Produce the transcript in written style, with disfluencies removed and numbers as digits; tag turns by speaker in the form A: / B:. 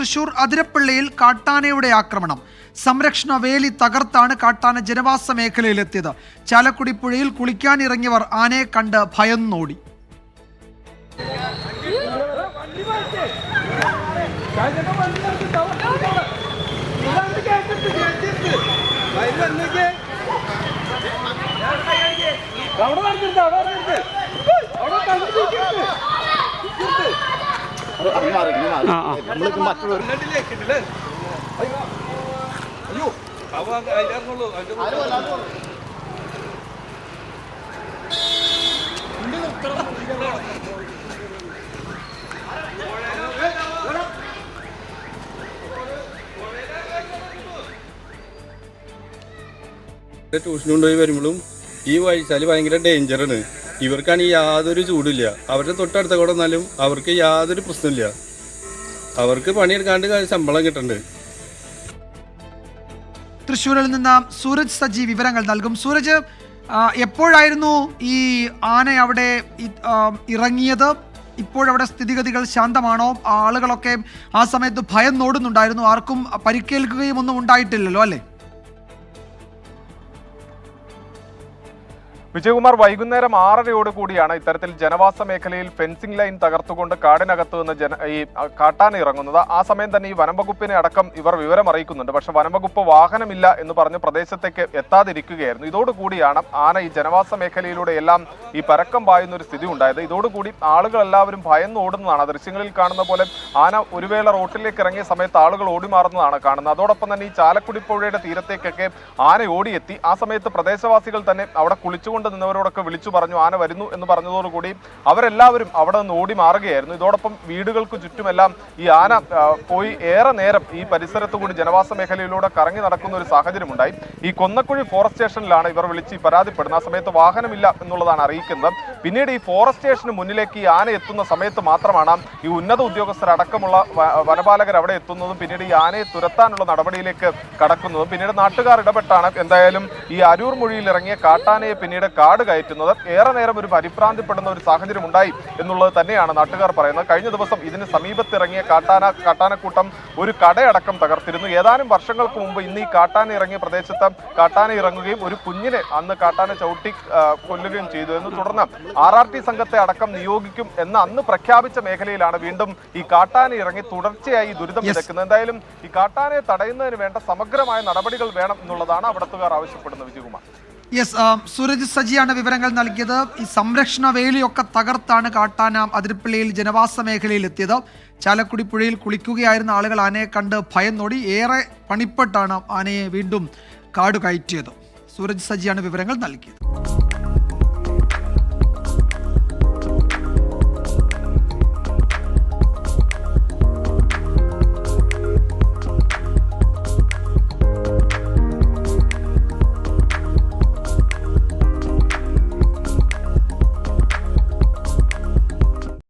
A: തൃശൂർ അതിരപ്പള്ളിയിൽ കാട്ടാനയുടെ ആക്രമണം. സംരക്ഷണ വേലി തകർത്താണ് കാട്ടാന ജനവാസ മേഖലയിലെത്തിയത്. ചാലക്കുടി പുഴയിൽ കുളിക്കാനിറങ്ങിയവർ ആനയെ കണ്ട് ഭയന്നോടി.
B: ട്യൂഷൻ കൊണ്ടുപോയി വരുമ്പോഴും ഈ വഴിച്ചാൽ ഭയങ്കര ഡേഞ്ചറാണ്. ഇവർക്കാണെങ്കിൽ യാതൊരു ചൂടില്ല. അവരുടെ തൊട്ടടുത്ത കൂടെ വന്നാലും അവർക്ക് യാതൊരു പ്രശ്നമില്ല. അവർക്ക് പണിയെടുക്കാണ്ട് ശമ്പളം കിട്ടണ്ട്.
A: തൃശ്ശൂരിൽ നിന്ന് സൂരജ് സജി വിവരങ്ങൾ നൽകും. സൂരജ്, എപ്പോഴായിരുന്നു ഈ ആന അവിടെ ഇറങ്ങിയത്? ഇപ്പോഴവിടെ സ്ഥിതിഗതികൾ ശാന്തമാണോ? ആളുകളൊക്കെ ആ സമയത്ത് ഭയന്നോടുന്നുണ്ടായിരുന്നു. ആർക്കും പരിക്കേൽക്കുകയും ഒന്നും ഉണ്ടായിട്ടില്ലല്ലോ അല്ലേ?
C: വിജയകുമാർ, വൈകുന്നേരം 6:30 കൂടിയാണ് ഇത്തരത്തിൽ ജനവാസ മേഖലയിൽ ഫെൻസിംഗ് ലൈൻ തകർത്തുകൊണ്ട് കാടിനകത്ത് നിന്ന് ഈ കാട്ടാന ഇറങ്ങുന്നത്. ആ സമയം തന്നെ ഈ വനംവകുപ്പിനെ അടക്കം ഇവർ വിവരം അറിയിക്കുന്നുണ്ട്. പക്ഷെ വനംവകുപ്പ് വാഹനമില്ല എന്ന് പറഞ്ഞ് പ്രദേശത്തേക്ക് എത്താതിരിക്കുകയായിരുന്നു. ഇതോടുകൂടിയാണ് ആന ഈ ജനവാസ മേഖലയിലൂടെ എല്ലാം ഈ പരക്കം പായുന്ന ഒരു സ്ഥിതി ഉണ്ടായത്. ഇതോടുകൂടി ആളുകളെല്ലാവരും ഭയന്ന് ഓടുന്നതാണ്. ദൃശ്യങ്ങളിൽ കാണുന്ന പോലെ ആന ഒരു വേള റോട്ടിലേക്ക് ഇറങ്ങിയ സമയത്ത് ആളുകൾ ഓടിമാറുന്നതാണ് കാണുന്നത്. അതോടൊപ്പം തന്നെ ഈ ചാലക്കുടി പുഴയുടെ തീരത്തേക്കൊക്കെ ആന ഓടിയെത്തി. ആ സമയത്ത് പ്രദേശവാസികൾ തന്നെ അവിടെ കുളിച്ചുകൊണ്ട് നിന്നവരോടൊക്കെ വിളിച്ചു പറഞ്ഞു ആന വരുന്നു എന്ന് പറഞ്ഞതോടുകൂടി അവരെല്ലാവരും അവിടെ നിന്ന് ഓടി മാറുകയായിരുന്നു. ഇതോടൊപ്പം വീടുകൾക്ക് ചുറ്റുമെല്ലാം ഈ ആന പോയി ഏറെ നേരം ഈ പരിസരത്ത് കൂടി ജനവാസ മേഖലയിലൂടെ കറങ്ങി നടക്കുന്ന ഒരു സാഹചര്യമുണ്ടായി. ഈ കൊന്നക്കുഴി ഫോറസ്റ്റ് സ്റ്റേഷനിലാണ് ഇവർ വിളിച്ച് പരാതിപ്പെടുന്നത്. ആ സമയത്ത് വാഹനമില്ല എന്നുള്ളതാണ് അറിയിക്കുന്നത്. പിന്നീട് ഈ ഫോറസ്റ്റ് സ്റ്റേഷന് മുന്നിലേക്ക് ഈ ആന എത്തുന്ന സമയത്ത് മാത്രമാണ് ഈ ഉന്നത ഉദ്യോഗസ്ഥരടക്കമുള്ള വനപാലകർ അവിടെ എത്തുന്നതും പിന്നീട് ഈ ആനയെ തുരത്താനുള്ള നടപടിയിലേക്ക് കടക്കുന്നതും. പിന്നീട് നാട്ടുകാർ ഇടപെട്ടാണ് എന്തായാലും ഈ അരൂർ മൊഴിയിൽ ഇറങ്ങിയ കാട്ടാനയെ പിന്നീട് കാട് കയറ്റുന്നത്. ഏറെ നേരം ഒരു പരിഭ്രാന്തിപ്പെടുന്ന ഒരു സാഹചര്യം ഉണ്ടായി എന്നുള്ളത് തന്നെയാണ് നാട്ടുകാർ പറയുന്നത്. കഴിഞ്ഞ ദിവസം ഇതിന് സമീപത്തിറങ്ങിയ കാട്ടാനക്കൂട്ടം ഒരു കടയടക്കം തകർത്തിരുന്നു. ഏതാനും വർഷങ്ങൾക്ക് മുമ്പ് ഇന്ന് ഈ കാട്ടാന ഇറങ്ങിയ പ്രദേശത്ത് കാട്ടാന ഇറങ്ങുകയും ഒരു കുഞ്ഞിനെ അന്ന് കാട്ടാന ചവിട്ടി കൊല്ലുകയും ചെയ്തു എന്ന് തുടർന്ന് RRT സംഘത്തെ അടക്കം നിയോഗിക്കും എന്ന് അന്ന് പ്രഖ്യാപിച്ച മേഖലയിലാണ് വീണ്ടും ഈ കാട്ടാന ഇറങ്ങി തുടർച്ചയായി ദുരിതം വിതയ്ക്കുന്നത്. എന്തായാലും ഈ കാട്ടാനയെ തടയുന്നതിന് വേണ്ട സമഗ്രമായ നടപടികൾ വേണം എന്നുള്ളതാണ് അവിടത്തുകാർ ആവശ്യപ്പെടുന്നത്. വിജയകുമാർ.
A: സൂരജ് സജിയാണ് വിവരങ്ങൾ നൽകിയത്. ഈ സംരക്ഷണ വേലിയൊക്കെ തകർത്താണ് കാട്ടാന അതിരപ്പള്ളിയിൽ ജനവാസ മേഖലയിൽ എത്തിയത്. ചാലക്കുടി പുഴയിൽ കുളിക്കുകയായിരുന്ന ആളുകൾ ആനയെ കണ്ട് ഭയന്നോടി. ഏറെ പണിപ്പെട്ടാണ് ആനയെ വീണ്ടും കാട് കയറ്റിയത്. സൂരജ് സജിയാണ് വിവരങ്ങൾ നൽകിയത്.